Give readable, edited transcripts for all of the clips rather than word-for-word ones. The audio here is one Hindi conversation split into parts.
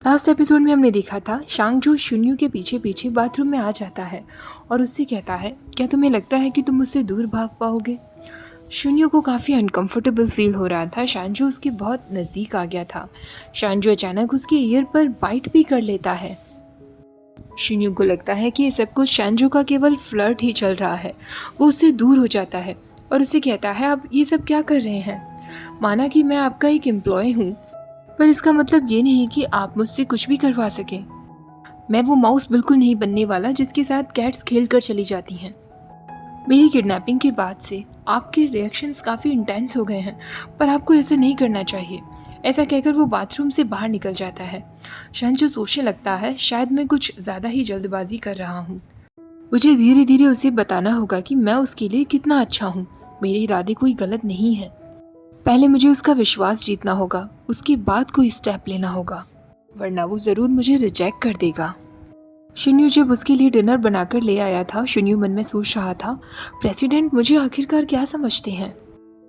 लास्ट एपिसोड में हमने देखा था शांग जो शुन्यू के पीछे पीछे बाथरूम में आ जाता है और उससे कहता है, क्या तुम्हें लगता है कि तुम मुझसे दूर भाग पाओगे? शुन्यू को काफ़ी अनकंफर्टेबल फील हो रहा था। शांजू उसके बहुत नज़दीक आ गया था। शांजू अचानक उसके ईयर पर बाइट भी कर लेता है। शुन्यू को लगता है कि ये सब कुछ शांजू का केवल फ्लर्ट ही चल रहा है। वो उससे दूर हो जाता है और उसे कहता है, आप ये सब क्या कर रहे हैं? माना कि मैं आपका एक एम्प्लॉय हूँ, पर इसका मतलब ये नहीं कि आप मुझसे कुछ भी करवा सकें। मैं वो माउस बिल्कुल नहीं बनने वाला जिसके साथ कैट्स खेल कर चली जाती हैं। मेरी किडनैपिंग के बाद से आपके रिएक्शंस काफ़ी इंटेंस हो गए हैं, पर आपको ऐसा नहीं करना चाहिए। ऐसा कहकर वो बाथरूम से बाहर निकल जाता है। शंजू सोचने लगता है, शायद मैं कुछ ज़्यादा ही जल्दबाजी कर रहा हूँ। मुझे धीरे धीरे उसे बताना होगा कि मैं उसके लिए कितना अच्छा हूँ। मेरे इरादे कोई गलत नहीं है। पहले मुझे उसका विश्वास जीतना होगा, उसके बाद कोई स्टेप लेना होगा, वरना वो ज़रूर मुझे रिजेक्ट कर देगा। शुन्यू जब उसके लिए डिनर बनाकर ले आया था, शुन्यू मन में सोच रहा था, प्रेसिडेंट मुझे आखिरकार क्या समझते हैं?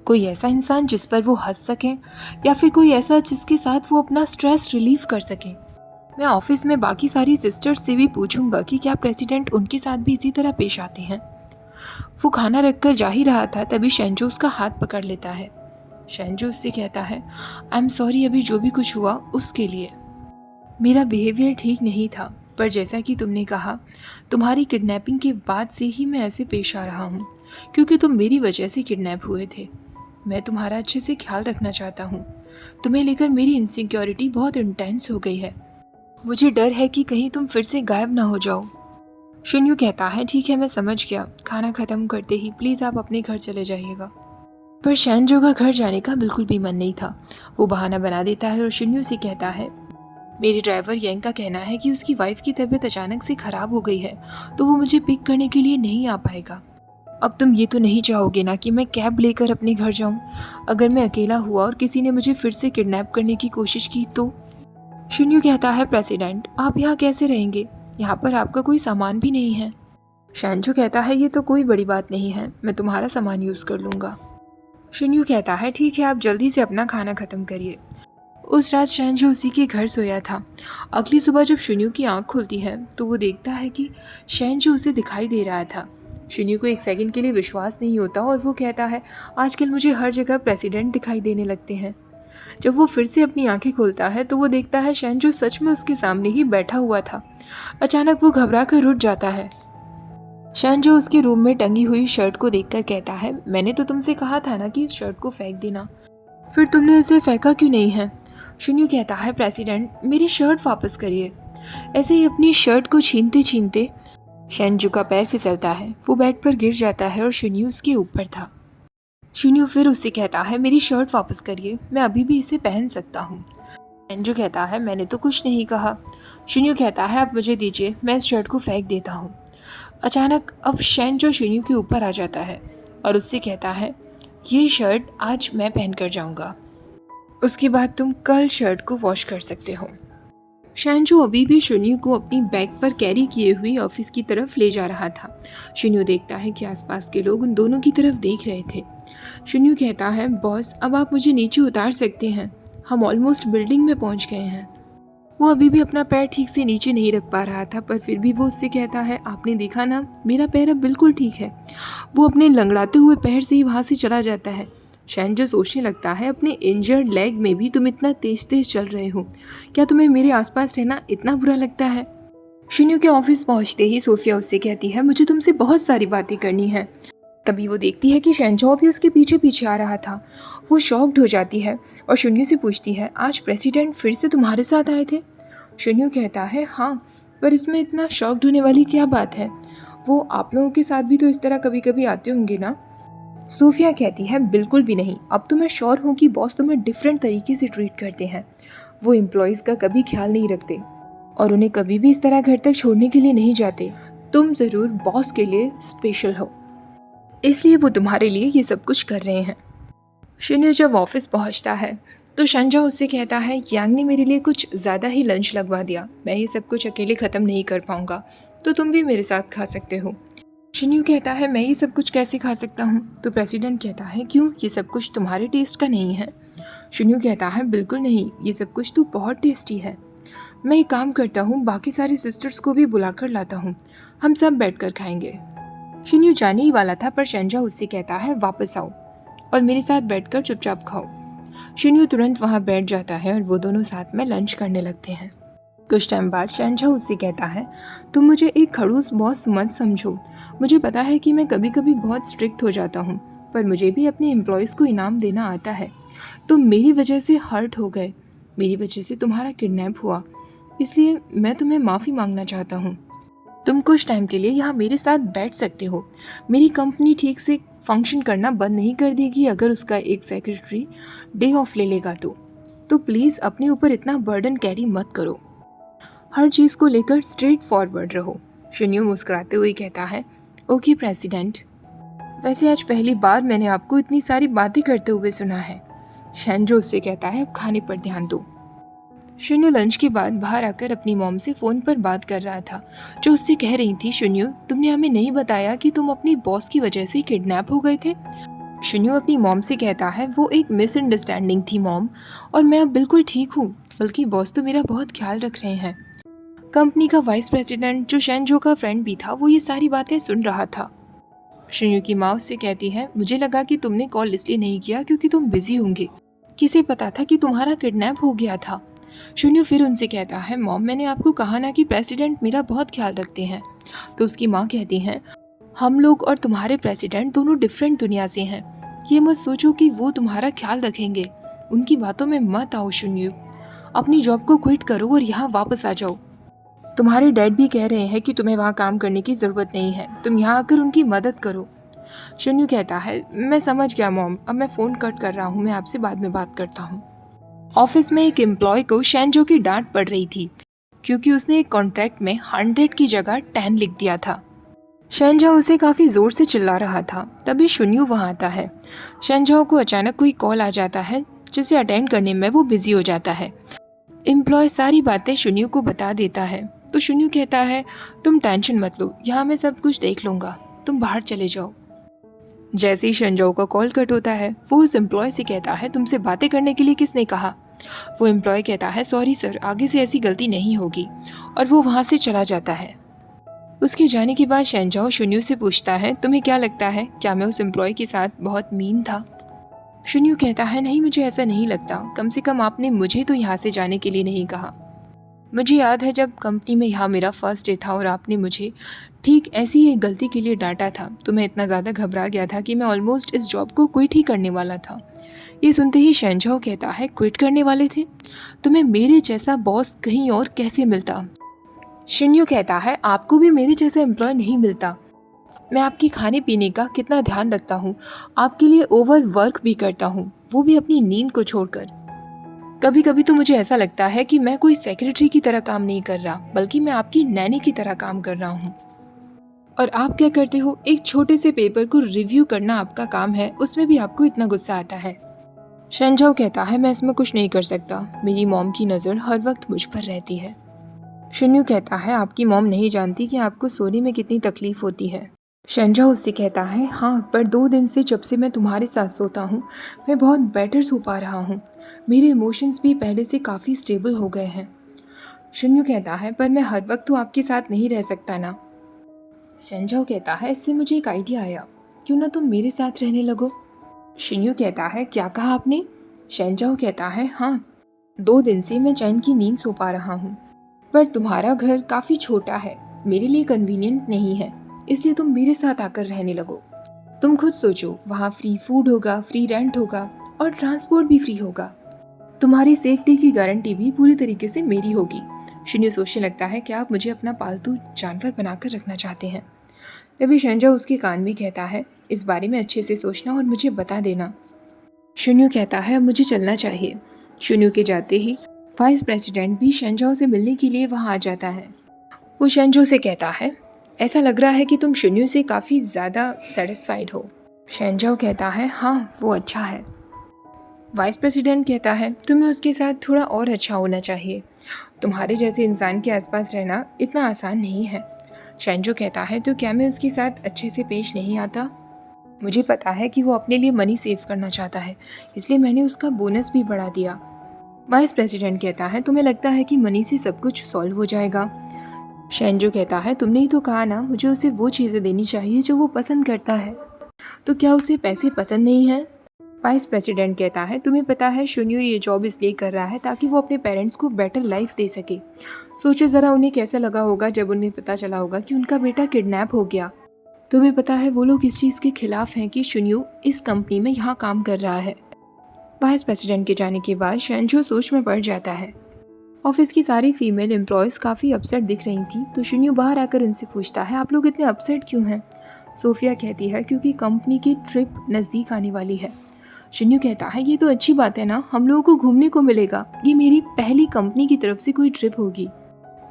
कोई ऐसा इंसान जिस पर वो हंस सके, या फिर कोई ऐसा जिसके साथ वो अपना स्ट्रेस रिलीव कर सके? मैं ऑफिस में बाकी सारी सिस्टर्स से भी पूछूंगा कि क्या प्रेसिडेंट उनके साथ भी इसी तरह पेश आते हैं। वो खाना रखकर जा ही रहा था, तभी शेंजो उसका हाथ पकड़ लेता है। शेंजो उससे कहता है, आई एम सॉरी अभी जो भी कुछ हुआ उसके लिए। मेरा बिहेवियर ठीक नहीं था, पर जैसा कि तुमने कहा, तुम्हारी किडनैपिंग के बाद से ही मैं ऐसे पेश आ रहा हूँ, क्योंकि तुम मेरी वजह से किडनैप हुए थे। मैं तुम्हारा अच्छे से ख्याल रखना चाहता हूँ। तुम्हें लेकर मेरी इनसिक्योरिटी बहुत इंटेंस हो गई है। मुझे डर है कि कहीं तुम फिर से गायब ना हो जाओ। शुन्यू कहता है, ठीक है मैं समझ गया, खाना ख़त्म करते ही प्लीज़ आप अपने घर चले जाइएगा। पर शैनजो का घर जाने का बिल्कुल भी मन नहीं था। वो बहाना बना देता है और शुन्यू से कहता है, मेरे ड्राइवर यंग का कहना है कि उसकी वाइफ की तबीयत अचानक से ख़राब हो गई है, तो वो मुझे पिक करने के लिए नहीं आ पाएगा। अब तुम ये तो नहीं चाहोगे ना कि मैं कैब लेकर अपने घर जाऊं? अगर मैं अकेला हुआ और किसी ने मुझे फिर से किडनैप करने की कोशिश की तो? शुन्यू कहता है, प्रेसिडेंट आप यहाँ कैसे रहेंगे? यहाँ पर आपका कोई सामान भी नहीं है। शैनजो कहता है, ये तो कोई बड़ी बात नहीं है, मैं तुम्हारा सामान यूज़ कर लूँगा। शुन्यू कहता है, ठीक है आप जल्दी से अपना खाना ख़त्म करिए। उस रात शैनजो उसी के घर सोया था। अगली सुबह जब शुन्यू की आंख खुलती है तो वो देखता है कि शैनजो उसे दिखाई दे रहा था। शुन्यू को एक सेकंड के लिए विश्वास नहीं होता और वो कहता है, आजकल मुझे हर जगह प्रेसिडेंट दिखाई देने लगते हैं। जब वो फिर से अपनी आंखें खोलता है तो वो देखता है शैनजो सच में उसके सामने ही बैठा हुआ था। अचानक वो घबरा कर उठ जाता है। शैनजो उसके रूम में टंगी हुई शर्ट को देखकर कहता है, मैंने तो तुमसे कहा था ना कि इस शर्ट को फेंक देना, फिर तुमने इसे फेंका क्यों नहीं है? शुन्यू कहता है, प्रेसिडेंट मेरी शर्ट वापस करिए। ऐसे ही अपनी शर्ट को छीनते छीनते शैनजू का पैर फिसलता है। वो बेड पर गिर जाता है और शुन्यू उसके ऊपर था। शुन्यू फिर उससे कहता है, मेरी शर्ट वापस करिए, मैं अभी भी इसे पहन सकता हूँ। शैनजू कहता है, मैंने तो कुछ नहीं कहा। शुन्यू कहता है, आप मुझे दीजिए, मैं इस शर्ट को फेंक देता हूँ। अचानक अब शैनजो शुन्यू के ऊपर आ जाता है और उससे कहता है, ये शर्ट आज मैं पहन कर जाऊँगा, उसके बाद तुम कल शर्ट को वॉश कर सकते हो। शैनजो अभी भी शुन्यू को अपनी बैग पर कैरी किए हुए ऑफिस की तरफ ले जा रहा था। शुन्यू देखता है कि आसपास के लोग उन दोनों की तरफ देख रहे थे। शुन्यू कहता है, बॉस अब आप मुझे नीचे उतार सकते हैं, हम ऑलमोस्ट बिल्डिंग में पहुंच गए हैं। वो अभी भी अपना पैर ठीक से नीचे नहीं रख पा रहा था, पर फिर भी वो उससे कहता है, आपने देखा ना, मेरा पैर अब बिल्कुल ठीक है। वो अपने लंगड़ाते हुए पैर से ही वहाँ से चला जाता है। शैनजो सोचने लगता है, अपने इंजर्ड लेग में भी तुम इतना तेज तेज चल रहे हो, क्या तुम्हें मेरे आसपास रहना इतना बुरा लगता है? शुन्यू के ऑफिस पहुंचते ही सोफिया उससे कहती है, मुझे तुमसे बहुत सारी बातें करनी है। तभी वो देखती है कि शैनजो भी उसके पीछे पीछे आ रहा था। वो शॉक्ड हो जाती है और शुन्यू से पूछती है, आज प्रेसिडेंट फिर से तुम्हारे साथ आए थे? शुन्यू कहता है, हाँ, पर इसमें इतना शॉक्ड होने वाली क्या बात है? वो आप लोगों के साथ भी तो इस तरह कभी कभी आते होंगे ना? सूफिया कहती है, बिल्कुल भी नहीं, अब तो मैं श्योर हूँ कि बॉस तुम्हें डिफरेंट तरीके से ट्रीट करते हैं। वो एम्प्लॉयज़ का कभी ख्याल नहीं रखते और उन्हें कभी भी इस तरह घर तक छोड़ने के लिए नहीं जाते। तुम ज़रूर बॉस के लिए स्पेशल हो, इसलिए वो तुम्हारे लिए ये सब कुछ कर रहे हैं। शुन्यू जब ऑफिस पहुंचता है तो शंजा उससे कहता है, यांग ने मेरे लिए कुछ ज़्यादा ही लंच लगवा दिया, मैं ये सब कुछ अकेले ख़त्म नहीं कर पाऊँगा, तो तुम भी मेरे साथ खा सकते हो। शुन्यू कहता है, मैं ये सब कुछ कैसे खा सकता हूँ? तो प्रेसिडेंट कहता है, क्यों, ये सब कुछ तुम्हारे टेस्ट का नहीं है? शुन्यू कहता है, बिल्कुल नहीं, ये सब कुछ तो बहुत टेस्टी है। मैं एक काम करता हूँ, बाकी सारी सिस्टर्स को भी बुलाकर लाता हूँ, हम सब बैठकर खाएंगे। शिन्यू जाने ही वाला था पर शेंझा उससे कहता है वापस आओ और मेरे साथ बैठकर चुपचाप खाओ। शिन्यू तुरंत वहाँ बैठ जाता है और वो दोनों साथ में लंच करने लगते हैं। कुछ टाइम बाद शेंझा उससे कहता है तुम मुझे एक खड़ूस बॉस मत समझो। मुझे पता है कि मैं कभी कभी बहुत स्ट्रिक्ट हो जाता हूँ, पर मुझे भी अपने एम्प्लॉयज़ को इनाम देना आता है। तुम मेरी वजह से हर्ट हो गए, मेरी वजह से तुम्हारा किडनैप हुआ, इसलिए मैं तुम्हें माफ़ी मांगना चाहता हूँ। तुम कुछ टाइम के लिए यहाँ मेरे साथ बैठ सकते हो। मेरी कंपनी ठीक से फंक्शन करना बंद नहीं कर देगी अगर उसका एक सेक्रेटरी डे ऑफ ले लेगा तो प्लीज़ अपने ऊपर इतना बर्डन कैरी मत करो। हर चीज़ को लेकर स्ट्रेट फॉरवर्ड रहो। शिन्यू मुस्कुराते हुए कहता है ओके प्रेसिडेंट। वैसे आज पहली बार मैंने आपको इतनी सारी बातें करते हुए सुना है। शेंझो उससे कहता है अब खाने पर ध्यान दो। शिन्यू लंच के बाद बाहर आकर अपनी मॉम से फ़ोन पर बात कर रहा था, जो उससे कह रही थी शिन्यू तुमने हमें नहीं बताया कि तुम अपनी बॉस की वजह से किडनैप हो गए थे। शिन्यू अपनी मॉम से कहता है वो एक मिसअंडरस्टैंडिंग थी मॉम, और मैं अब बिल्कुल ठीक हूँ, बल्कि बॉस तो मेरा बहुत ख्याल रख रहे हैं। कंपनी का वाइस प्रेसिडेंट जो शेंझो का फ्रेंड भी था वो ये सारी बातें सुन रहा था। शिन्यू की माँ उससे कहती है मुझे लगा कि तुमने कॉल इसलिए नहीं किया क्योंकि तुम बिजी होंगे, किसे पता था कि तुम्हारा किडनैप हो गया था। शिन्यू फिर उनसे कहता है मॉम मैंने आपको कहा ना कि प्रेसिडेंट मेरा बहुत ख्याल रखते हैं। तो उसकी माँ कहती हैं हम लोग और तुम्हारे प्रेसिडेंट दोनों डिफरेंट दुनिया से हैं, ये मत सोचो कि वो तुम्हारा ख्याल रखेंगे, उनकी बातों में मत आओ शिन्यू। अपनी जॉब को क्विट करो और यहाँ वापस आ जाओ। तुम्हारे डैड भी कह रहे हैं कि तुम्हें वहाँ काम करने की ज़रूरत नहीं है, तुम यहाँ आकर उनकी मदद करो। शिन्यू कहता है मैं समझ गया मॉम, अब मैं फ़ोन कट कर रहा हूँ, मैं आपसे बाद में बात करता हूँ। ऑफिस में एक एम्प्लॉय को शेंझो की डांट पड़ रही थी क्योंकि उसने एक कॉन्ट्रैक्ट में 100 की जगह 10 लिख दिया था। शेंझो उसे काफ़ी ज़ोर से चिल्ला रहा था। तभी शिन्यू वहाँ आता है। शेंझो को अचानक कोई कॉल आ जाता है जिसे अटेंड करने में वो बिजी हो जाता है। एम्प्लॉय सारी बातें शिन्यू को बता देता है तो शिन्यू कहता है तुम टेंशन मत लो, यहाँ मैं सब कुछ देख लूँगा, तुम बाहर चले जाओ। जैसे ही शेंझो का कॉल कट होता है वो उस एम्प्लॉय से कहता है तुमसे बातें करने के लिए किसने कहा। वो एम्प्लॉय कहता है सॉरी सर, आगे से ऐसी गलती नहीं होगी, और वो वहाँ से चला जाता है। उसके जाने के बाद शेंझो शिन्यू से पूछता है तुम्हें क्या लगता है, क्या मैं उस एम्प्लॉय के साथ बहुत मीन था। शिन्यू कहता है नहीं मुझे ऐसा नहीं लगता, कम से कम आपने मुझे तो यहाँ से जाने के लिए नहीं कहा। मुझे याद है जब कंपनी में यहाँ मेरा फर्स्ट डे था और आपने मुझे ठीक ऐसी ही एक गलती के लिए डांटा था, तो मैं इतना ज़्यादा घबरा गया था कि मैं ऑलमोस्ट इस जॉब को क्विट ही करने वाला था। ये सुनते ही शेंझो कहता है क्विट करने वाले थे, तुम्हें मेरे जैसा बॉस कहीं और कैसे मिलता। शिन्यू कहता है आपको भी मेरे जैसा एम्प्लॉय नहीं मिलता। मैं आपके खाने पीने का कितना ध्यान रखता हूँ, आपके लिए ओवर वर्क भी करता हूँ, वो भी अपनी नींद को छोड़कर। कभी कभी तो मुझे ऐसा लगता है कि मैं कोई सेक्रेटरी की तरह काम नहीं कर रहा, बल्कि मैं आपकी नैनी की तरह काम कर रहा हूँ। और आप क्या करते हो, एक छोटे से पेपर को रिव्यू करना आपका काम है, उसमें भी आपको इतना गुस्सा आता है। शेंझो कहता है मैं इसमें कुछ नहीं कर सकता, मेरी मॉम की नज़र हर वक्त मुझ पर रहती है। शिन्यू कहता है आपकी मॉम नहीं जानती कि आपको सोने में कितनी तकलीफ होती है। शेंझो उससे कहता है हाँ, पर 2 दिन से जब से मैं तुम्हारे साथ सोता हूँ मैं बहुत बेटर सो पा रहा हूँ, मेरे इमोशंस भी पहले से काफ़ी स्टेबल हो गए हैं। शिन्यू कहता है पर मैं हर वक्त तो आपके साथ नहीं रह सकता ना। शेंझो कहता है इससे मुझे एक आइडिया आया, क्यों ना तुम मेरे साथ रहने लगो। शिन्यू कहता है क्या कहा आपने। शेंझो कहता है हाँ, 2 दिन से मैं चैन की नींद सो पा रहा हूँ, पर तुम्हारा घर काफ़ी छोटा है, मेरे लिए कन्वीनियंट नहीं है, इसलिए तुम मेरे साथ आकर रहने लगो। तुम खुद सोचो, वहाँ फ्री फूड होगा, फ्री रेंट होगा और ट्रांसपोर्ट भी फ्री होगा, तुम्हारी सेफ्टी की गारंटी भी पूरी तरीके से मेरी होगी। शिन्यू सोचने लगता है कि आप मुझे अपना पालतू जानवर बनाकर रखना चाहते हैं। तभी शेंझो उसके कान में कहता है इस बारे में अच्छे से सोचना और मुझे बता देना। शिन्यू कहता है अब मुझे चलना चाहिए। शिन्यू के जाते ही वाइस प्रेसिडेंट भी शेंझो से मिलने के लिए वहाँ आ जाता है। वो शेंझो से कहता है ऐसा लग रहा है कि तुम शिन्यू से काफ़ी ज़्यादा सेटिस्फाइड हो। शेंझो कहता है हाँ, वो अच्छा है। वाइस प्रेसिडेंट कहता है तुम्हें उसके साथ थोड़ा और अच्छा होना चाहिए, तुम्हारे जैसे इंसान के आसपास रहना इतना आसान नहीं है। शेंझो कहता है तो क्या मैं उसके साथ अच्छे से पेश नहीं आता। मुझे पता है कि वो अपने लिए मनी सेव करना चाहता है, इसलिए मैंने उसका बोनस भी बढ़ा दिया। वाइस प्रेसिडेंट कहता है तुम्हें लगता है कि मनी से सब कुछ सॉल्व हो जाएगा। शेंजो कहता है तुमने ही तो कहा ना मुझे उसे वो चीज़ें देनी चाहिए जो वो पसंद करता है, तो क्या उसे पैसे पसंद नहीं हैं? वाइस प्रेसिडेंट कहता है तुम्हें पता है शुन्यू ये जॉब इसलिए कर रहा है ताकि वो अपने पेरेंट्स को बेटर लाइफ दे सके। सोचो ज़रा उन्हें कैसा लगा होगा जब उन्हें पता चला होगा कि उनका बेटा किडनैप हो गया। तुम्हें पता है वो लोग इस चीज़ के खिलाफ हैं कि शुन्यू इस कंपनी में यहाँ काम कर रहा है। वाइस प्रेसिडेंट के जाने के बाद शेंजो सोच में पड़ जाता है। ऑफिस की सारी फीमेल एम्प्लॉयज़ काफ़ी अपसेट दिख रही थी, तो शुन्यू बाहर आकर उनसे पूछता है आप लोग इतने अपसेट क्यों हैं? सोफिया कहती है क्योंकि कंपनी की ट्रिप नज़दीक आने वाली है। शुन्यू कहता है ये तो अच्छी बात है ना, हम लोगों को घूमने को मिलेगा, ये मेरी पहली कंपनी की तरफ से कोई ट्रिप होगी।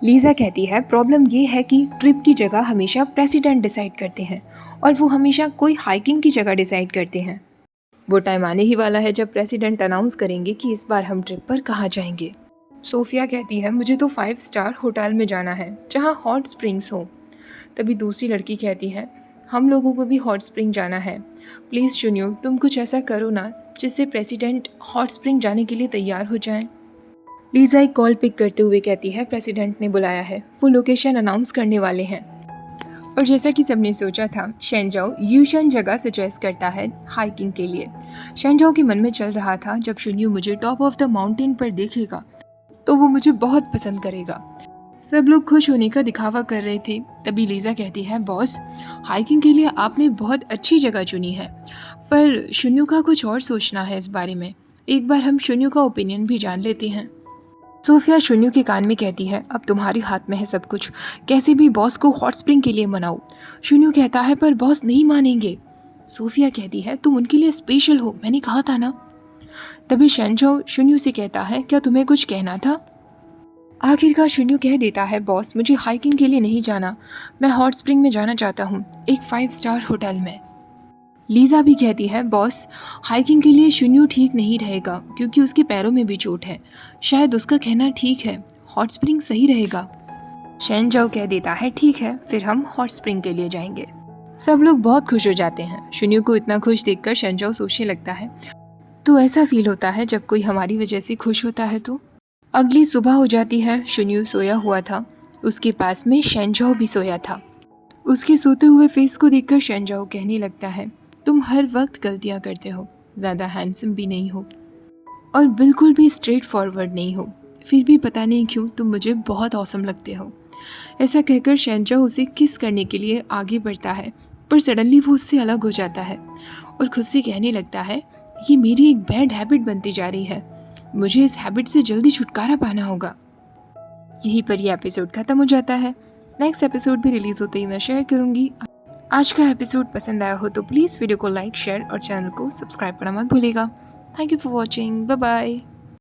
लीजा कहती है प्रॉब्लम ये है कि ट्रिप की जगह हमेशा प्रेसिडेंट डिसाइड करते हैं और वो हमेशा कोई हाइकिंग की जगह डिसाइड करते हैं। वो टाइम आने ही वाला है जब प्रेसिडेंट अनाउंस करेंगे कि इस बार हम ट्रिप पर कहाँ जाएंगे। सोफिया कहती है मुझे तो 5 स्टार होटल में जाना है जहाँ हॉट स्प्रिंग्स हो। तभी दूसरी लड़की कहती है हम लोगों को भी हॉट स्प्रिंग जाना है, प्लीज़ शुन्यू तुम कुछ ऐसा करो ना जिससे प्रेसिडेंट हॉट स्प्रिंग जाने के लिए तैयार हो जाएं। लीजा एक कॉल पिक करते हुए कहती है प्रेसिडेंट ने बुलाया है, वो लोकेशन अनाउंस करने वाले हैं। और जैसा कि सबने सोचा था शेंजाओ यूशन जगह सजेस्ट करता है हाइकिंग के लिए। शेंजाओ के मन में चल रहा था जब शुन्यू मुझे टॉप ऑफ द माउंटेन पर देखेगा तो वो मुझे बहुत पसंद करेगा। सब लोग खुश होने का दिखावा कर रहे थे। तभी लीजा कहती है बॉस हाइकिंग के लिए आपने बहुत अच्छी जगह चुनी है, पर शुन्यू का कुछ और सोचना है इस बारे में, एक बार हम शुन्यू का ओपिनियन भी जान लेते हैं। सोफिया शुन्यू के कान में कहती है अब तुम्हारे हाथ में है सब कुछ, कैसे भी बॉस को हॉट स्प्रिंग के लिए मनाओ। शुन्यू कहता है पर बॉस नहीं मानेंगे। सोफिया कहती है तुम उनके लिए स्पेशल हो, मैंने कहा था ना। तभी शेंजो शुन्यू से कहता है क्या तुम्हें कुछ कहना था? आखिरकार शुन्यू कह देता है बॉस मुझे हाइकिंग के लिए नहीं जाना, मैं हॉट स्प्रिंग में जाना चाहता हूँ, एक 5 स्टार होटल में। लीजा भी कहती है बॉस हाइकिंग के लिए शुन्यू ठीक नहीं रहेगा क्योंकि उसके पैरों में भी चोट है, शायद उसका कहना ठीक है, हॉट स्प्रिंग सही रहेगा। शेंजाओ कह देता है ठीक है फिर हम हॉट स्प्रिंग के लिए जाएंगे। सब लोग बहुत खुश हो जाते हैं। शुन्यू को इतना खुश देखकर शेंजाओ सोचने लगता है तो ऐसा फील होता है जब कोई हमारी वजह से खुश होता है। तो अगली सुबह हो जाती है। शुन्यू सोया हुआ था, उसके पास में शेंजाओ भी सोया था। उसके सोते हुए फेस को देखकर शेंजाओ कहने लगता है तुम हर वक्त गलतियां करते हो, ज़्यादा हैंडसम भी नहीं हो और बिल्कुल भी स्ट्रेट फॉरवर्ड नहीं हो, फिर भी पता नहीं क्यों तुम मुझे बहुत औसम लगते हो। ऐसा कहकर शेंजाओ उसे किस करने के लिए आगे बढ़ता है, पर सडनली वो उससे अलग हो जाता है और खुद से कहने लगता है ये मेरी एक बैड हैबिट बनती जा रही है, मुझे इस हैबिट से जल्दी छुटकारा पाना होगा। यहीं पर यह एपिसोड खत्म हो जाता है। नेक्स्ट एपिसोड भी रिलीज होते ही मैं शेयर करूंगी। आज का एपिसोड पसंद आया हो तो प्लीज़ वीडियो को लाइक शेयर और चैनल को सब्सक्राइब करना मत भूलिएगा। Thank you for watching, bye bye.